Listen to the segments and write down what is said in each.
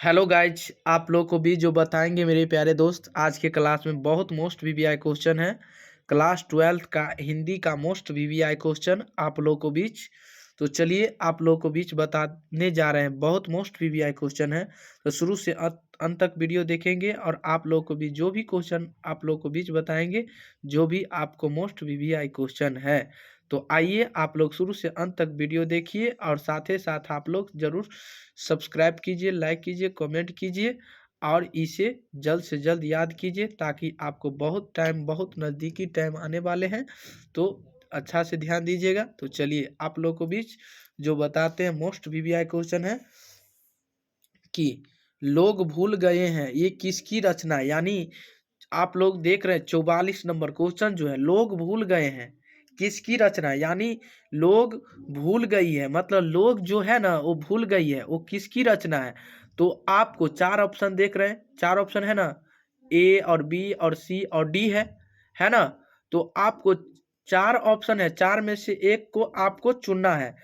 Hello guys, आप लोग को भी जो बताएंगे मेरे प्यारे दोस्त आज के क्लास में बहुत मोस्ट वीवीआई क्वेश्चन है। क्लास 12th का हिंदी का मोस्ट वीवीआई क्वेश्चन आप लोग को बीच। तो चलिए आप लोग को बीच बताने जा रहे हैं। बहुत मोस्ट वीवीआई क्वेश्चन है, तो शुरू से अंत तक वीडियो देखेंगे और आप लोग को भी जो भी क्वेश्चन आप लोग को बीच बताएंगे, जो भी आपको मोस्ट वीवीआई क्वेश्चन है। तो आइए आप लोग शुरू से अंत तक वीडियो देखिए और साथ ही साथ आप लोग जरूर सब्सक्राइब कीजिए, लाइक कीजिए, कमेंट कीजिए और इसे जल्द से जल्द याद कीजिए ताकि आपको बहुत नज़दीकी टाइम आने वाले हैं। तो अच्छा से ध्यान दीजिएगा। तो चलिए आप लोग को बीच जो बताते हैं मोस्ट वीवीआई क्वेश्चन है कि लोग भूल गए हैं ये किसकी रचना है। यानी आप लोग देख रहे हैं 44 नंबर क्वेश्चन जो है, लोग भूल गए हैं किसकी रचना है। यानी लोग भूल गई है, मतलब लोग जो है ना वो भूल गई है, वो किसकी रचना है। तो आपको चार ऑप्शन देख रहे हैं, चार ऑप्शन है ना, ए और बी और सी और डी है ना। तो आपको चार ऑप्शन है, चार में से एक को आपको चुनना है।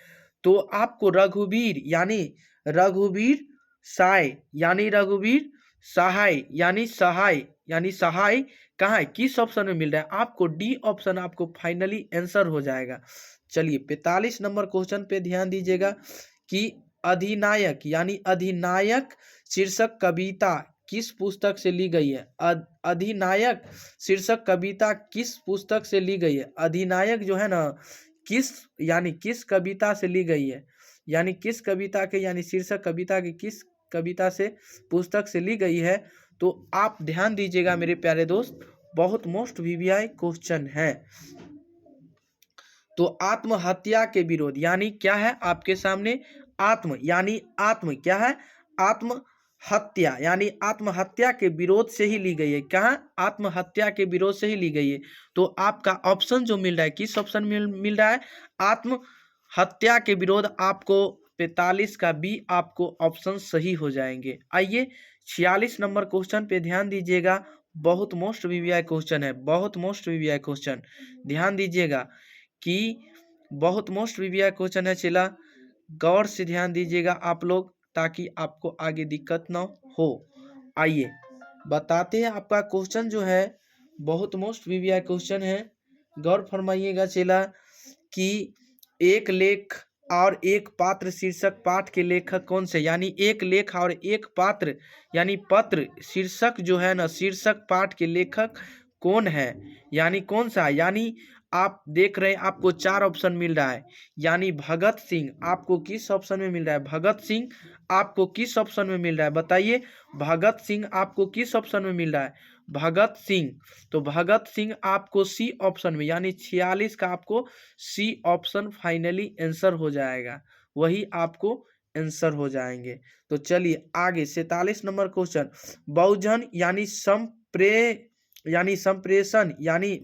तो आपको रघुवीर यानी रघुवीर साय यानी रघुवीर सहाय यानी सहाय कहाँ है, किस ऑप्शन में मिल रहा है आपको। डी ऑप्शन आपको फाइनली आंसर हो जाएगा। चलिए 45 नंबर क्वेश्चन पे ध्यान दीजिएगा कि अधिनायक यानी अधिनायक शीर्षक कविता किस पुस्तक से ली गई है। अधिनायक शीर्षक कविता किस पुस्तक से ली गई है। अधिनायक जो है ना किस कविता से ली गई है, यानी किस कविता के यानी शीर्षक कविता की किस कविता से पुस्तक से ली गई है। तो आप ध्यान दीजिएगा मेरे प्यारे दोस्त, बहुत मोस्ट वीवीआई क्वेश्चन है। तो आत्महत्या के विरोध यानी क्या है आपके सामने, आत्म क्या है, आत्महत्या यानी आत्महत्या के विरोध से ही ली गई है। कहाँ, आत्महत्या के विरोध से ही ली गई है। तो आपका ऑप्शन जो मिल रहा है, किस ऑप्शन में मिल रहा है, आत्महत्या के विरोध। आपको 45 का बी आपको ऑप्शन सही हो जाएंगे। आइए 46 नंबर क्वेश्चन पे ध्यान दीजिएगा, बहुत मोस्ट वीवीआई क्वेश्चन है, बहुत मोस्ट वीवीआई क्वेश्चन। ध्यान दीजिएगा कि बहुत मोस्ट वीवीआई क्वेश्चन है। चला गौर से ध्यान दीजिएगा आप लोग ताकि आपको आगे दिक्कत ना हो। आइए बताते हैं आपका क्वेश्चन जो है, बहुत मोस्ट वीवीआई क्वेश्चन है। गौर फरमाइएगा चला कि एक लेख और एक पात्र शीर्षक पाठ के लेखक कौन से। यानी एक लेख और एक पात्र यानी पत्र शीर्षक जो है ना, शीर्षक पाठ के लेखक कौन है, यानी कौन सा। यानी आप देख रहे हैं आपको चार ऑप्शन मिल रहा है। यानी भगत सिंह आपको किस ऑप्शन में मिल रहा है, भगत सिंह आपको किस ऑप्शन में मिल रहा है, बताइए। भगत सिंह आपको किस ऑप्शन में मिल रहा है, भगत सिंह। तो भगत सिंह आपको सी ऑप्शन में, यानी 46 का आपको सी ऑप्शन फाइनली आंसर हो जाएगा, वही आपको आंसर हो जाएंगे। तो चलिए आगे 47 नंबर क्वेश्चन, बहुजन यानी संप्रेषण यानी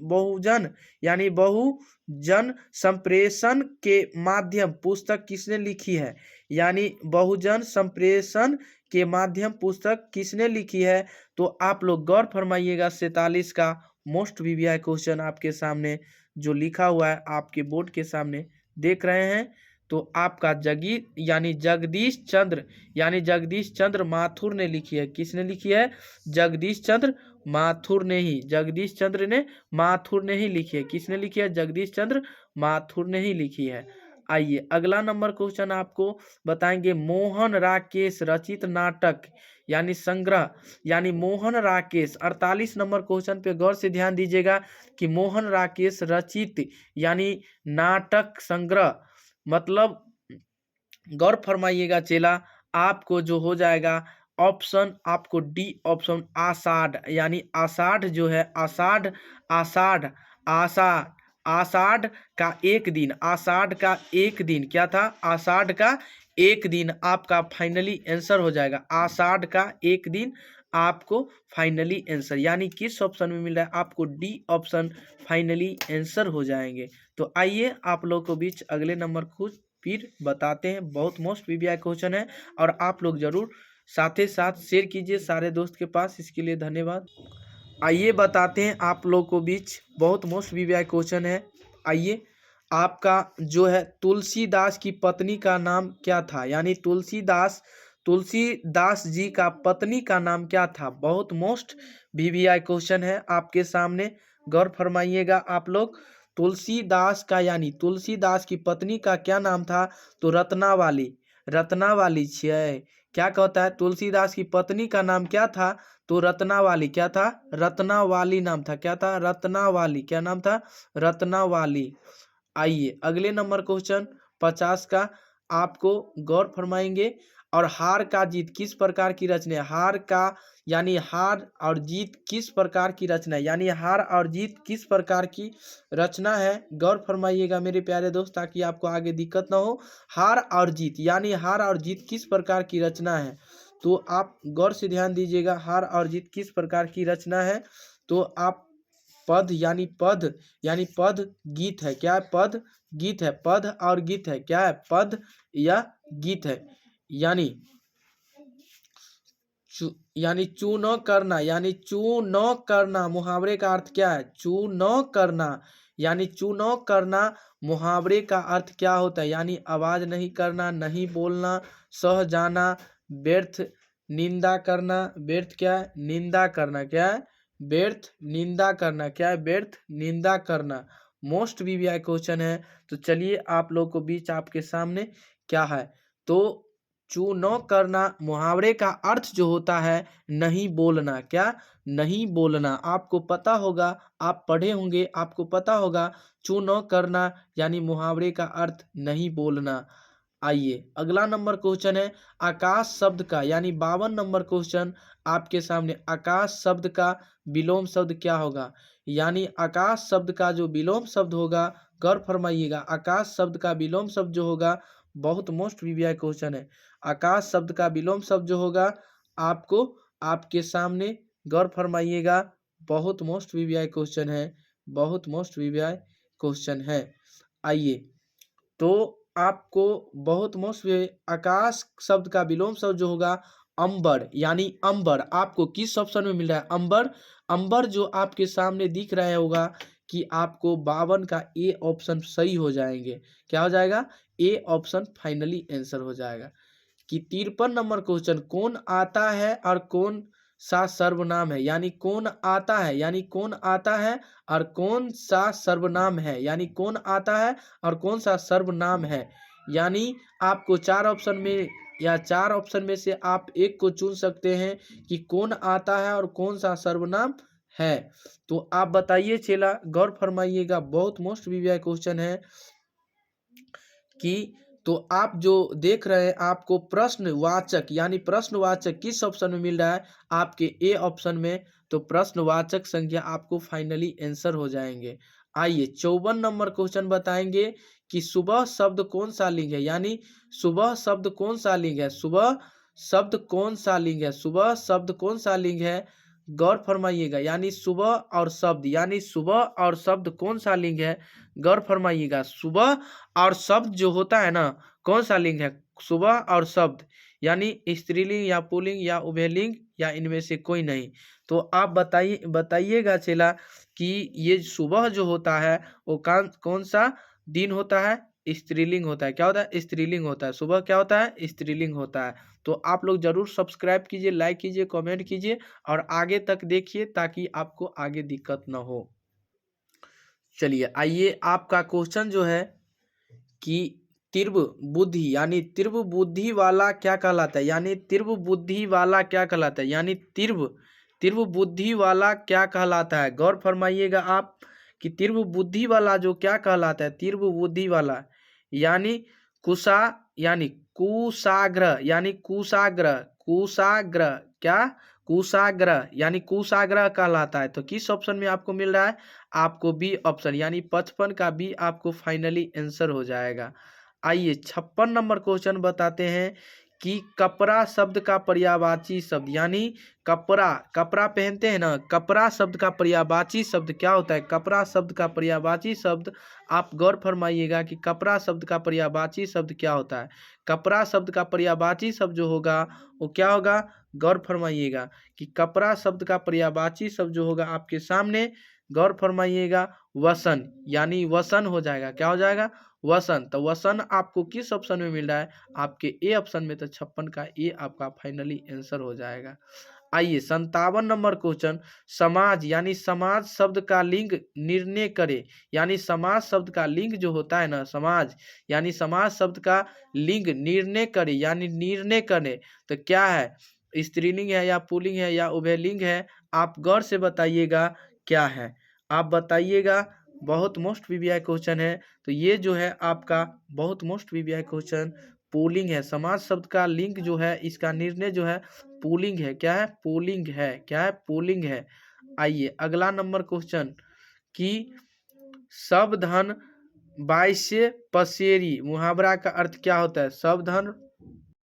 बहुजन संप्रेषण के माध्यम पुस्तक किसने लिखी है। यानी बहुजन संप्रेषण के माध्यम पुस्तक किसने लिखी है। तो आप लोग गौर फरमाइएगा, 47 का मोस्ट वीवीआई क्वेश्चन आपके सामने जो लिखा हुआ है आपके बोर्ड के सामने देख रहे हैं। तो आपका जगदीश चंद्र माथुर ने लिखी है। किसने लिखी है, जगदीश चंद्र माथुर ने ही लिखी है। किसने लिखी है, जगदीश चंद्र माथुर ने ही लिखी है। आइए अगला नंबर क्वेश्चन आपको बताएंगे, मोहन राकेश रचित नाटक यानी संग्रह यानी मोहन राकेश। 48 नंबर क्वेश्चन पे गौर से ध्यान दीजिएगा कि मोहन राकेश रचित यानी नाटक संग्रह, मतलब गौर फरमाइएगा चेला, आपको जो हो जाएगा ऑप्शन आपको डी ऑप्शन आषाढ़ यानी आषाढ़ जो है, आषाढ़ आषाढ़ का एक दिन, आषाढ़ का एक दिन क्या था, आषाढ़ का एक दिन आपका फाइनली आंसर हो जाएगा। आषाढ़ का एक दिन आपको फाइनली आंसर, यानी किस ऑप्शन में मिल रहा है आपको, डी ऑप्शन फाइनली आंसर हो जाएंगे। तो आइए आप लोग को बीच अगले नंबर खुद फिर बताते हैं, बहुत मोस्ट वीवीआई क्वेश्चन है और आप लोग जरूर साथ ही साथ शेयर कीजिए सारे दोस्त के पास, इसके लिए धन्यवाद। आइए बताते हैं आप लोग को बीच बहुत मोस्ट वीवीआई क्वेश्चन है। आइए आपका जो है, तुलसीदास की पत्नी का नाम क्या था। यानी तुलसीदास तुलसीदास जी का पत्नी का नाम क्या था? बहुत मोस्ट वीवीआई क्वेश्चन है आपके सामने, गौर फरमाइएगा आप लोग। तुलसीदास का यानी तुलसीदास की पत्नी का क्या नाम था? तो रत्नावाली, रत्नावाली छियै। क्या कहता है? तुलसीदास की पत्नी का नाम क्या था? तो रत्नावाली। क्या था? रत्नावाली नाम था। क्या था? रत्नावाली। क्या नाम था? रत्नावाली। आइए अगले नंबर क्वेश्चन 50 का आपको गौर फरमाएंगे। और हार का जीत किस प्रकार की रचना है? हार का यानी हार और जीत किस प्रकार की रचना है? यानी हार और जीत किस प्रकार की रचना है? गौर फरमाइएगा मेरे प्यारे दोस्त, ताकि आपको आगे दिक्कत ना हो। हार और जीत यानी हार और जीत किस प्रकार की रचना है? तो आप गौर से ध्यान दीजिएगा, हार और जीत किस प्रकार की रचना है? तो आप पद यानी पद गीत है। क्या है? पद गीत है। पद और गीत है। क्या है? पद या गीत है। यानी यानी चू न करना, यानी चू न करना मुहावरे का अर्थ क्या है? चू न करना यानी चू न करना मुहावरे का अर्थ क्या होता है? यानी आवाज नहीं करना, नहीं बोलना, सह जाना, व्यर्थ निंदा करना। व्यर्थ क्या है? निंदा करना। क्या है? व्यर्थ निंदा करना। क्या है? व्यर्थ निंदा करना। मोस्ट वीवीआई क्वेश्चन है। तो चलिए आप लोग को बीच आपके सामने क्या है? तो चू न करना मुहावरे का अर्थ जो होता है नहीं बोलना। क्या? नहीं बोलना। आपको पता होगा, आप पढ़े होंगे, आपको पता होगा चू न करना यानी मुहावरे का अर्थ नहीं बोलना। आइए अगला नंबर क्वेश्चन है आकाश शब्द का, यानी 52 नंबर क्वेश्चन आपके सामने। आकाश शब्द का विलोम शब्द क्या होगा? यानी आकाश शब्द का जो विलोम शब्द होगा, गौर फरमाइएगा, आकाश शब्द का विलोम शब्द जो होगा, बहुत मोस्ट वीवीआई क्वेश्चन है। आकाश शब्द का विलोम शब्द जो होगा आपको आपके सामने, गौर फरमाइएगा, बहुत मोस्ट वीवीआई क्वेश्चन है, बहुत मोस्ट वीवीआई क्वेश्चन है। आइए तो आपको बहुत मोस्ट आकाश शब्द का विलोम शब्द जो होगा अंबर, यानी अंबर। आपको किस ऑप्शन में मिल रहा है? अंबर। अंबर जो आपके सामने दिख रहा होगा कि आपको 52 का ए ऑप्शन सही हो जाएंगे। क्या हो जाएगा? ए ऑप्शन फाइनली आंसर हो जाएगा। कि 53 नंबर क्वेश्चन कौन आता है और कौन सा सर्वनाम है? यानी कौन आता है, यानी कौन आता है और कौन सा सर्वनाम है? यानी कौन आता है और कौन सा सर्वनाम है? यानी आपको 4 ऑप्शन में या 4 ऑप्शन में से आप एक को चुन सकते हैं कि कौन आता है और कौन सा सर्वनाम है। तो आप बताइए चेला, गौर फरमाइएगा, बहुत मोस्ट वीवीआई क्वेश्चन है कि तो आप जो देख रहे हैं आपको प्रश्नवाचक यानी प्रश्नवाचक किस ऑप्शन में मिल रहा है? आपके ए ऑप्शन में। तो प्रश्नवाचक संख्या आपको फाइनली आंसर हो जाएंगे। आइए 54 नंबर क्वेश्चन बताएंगे कि सुबह शब्द कौन सा लिंग है? यानी सुबह शब्द कौन सा लिंग है? सुबह शब्द कौन सा लिंग है? सुबह शब्द कौन सा लिंग है? गौर फरमाइएगा, यानी सुबह और शब्द, यानी सुबह और शब्द कौन सा लिंग है? गौर फरमाइएगा, सुबह और शब्द जो होता है ना, कौन सा लिंग है? सुबह और शब्द यानी स्त्रीलिंग या पुल्लिंग या उभयलिंग या इनमें से कोई नहीं। तो आप बताइएगा चेला कि ये सुबह जो होता है वो कौन सा दिन होता है? स्त्रीलिंग होता है। क्या होता है? स्त्रीलिंग होता है। सुबह क्या होता है? स्त्रीलिंग होता है। तो आप लोग जरूर सब्सक्राइब कीजिए, लाइक कीजिए, कमेंट कीजिए और आगे तक देखिए ताकि आपको आगे दिक्कत ना हो। चलिए आइए आपका क्वेश्चन जो है कि तीव्र बुद्धि यानी तीव्र बुद्धि वाला क्या कहलाता है? यानी तीव्र बुद्धि वाला क्या कहलाता है? यानी तीव्र बुद्धि वाला क्या कहलाता है? गौर फरमाइएगा आप कि तीव्र बुद्धि वाला जो क्या कहलाता है? तीव्र बुद्धि वाला यानी कुशा यानी कुशाग्र, यानी कुशाग्र, कुशाग्र। क्या? कुशाग्र यानी कुशाग्र कहलाता है। तो किस ऑप्शन में आपको मिल रहा है? आपको बी ऑप्शन यानी 55 का बी आपको फाइनली आंसर हो जाएगा। आइए 56 नंबर क्वेश्चन बताते हैं कि कपड़ा शब्द का पर्यायवाची शब्द, यानी कपड़ा, कपड़ा पहनते हैं ना, कपड़ा शब्द का पर्यायवाची शब्द क्या होता है? कपड़ा शब्द का पर्यायवाची शब्द आप गौर फरमाइएगा कि कपड़ा शब्द का पर्यायवाची शब्द क्या होता है? कपड़ा शब्द का पर्यायवाची शब्द जो होगा वो क्या होगा? गौर फरमाइएगा कि कपड़ा शब्द का पर्यायवाची शब्द जो होगा आपके सामने, गौर फरमाइएगा, वसन, यानी वसन हो जाएगा। क्या हो जाएगा? वसन। तो वसन आपको किस ऑप्शन में मिल रहा है? आपके ए ऑप्शन में। तो 56 का ए आपका फाइनली आंसर हो जाएगा। आइए 57 नंबर क्वेश्चन, समाज यानी समाज शब्द का लिंग निर्णय करे। यानी समाज शब्द का लिंग जो होता है ना, समाज यानी समाज शब्द का लिंग निर्णय करे यानी निर्णय करे, तो क्या है? स्त्रीलिंग है या पुल्लिंग है या उभयलिंग है? आप गौर से बताइएगा क्या है, आप बताइएगा। बहुत मोस्ट वीवीआई क्वेश्चन है। तो ये जो है आपका बहुत मोस्ट वीवीआई क्वेश्चन पुल्लिंग है। समाज शब्द का लिंग जो है, इसका निर्णय जो है पुल्लिंग है। क्या है? पुल्लिंग है। क्या है? पुल्लिंग है। आइए अगला नंबर क्वेश्चन कि सब धन बाईसे पसेरी मुहावरा का अर्थ क्या होता है? सब धन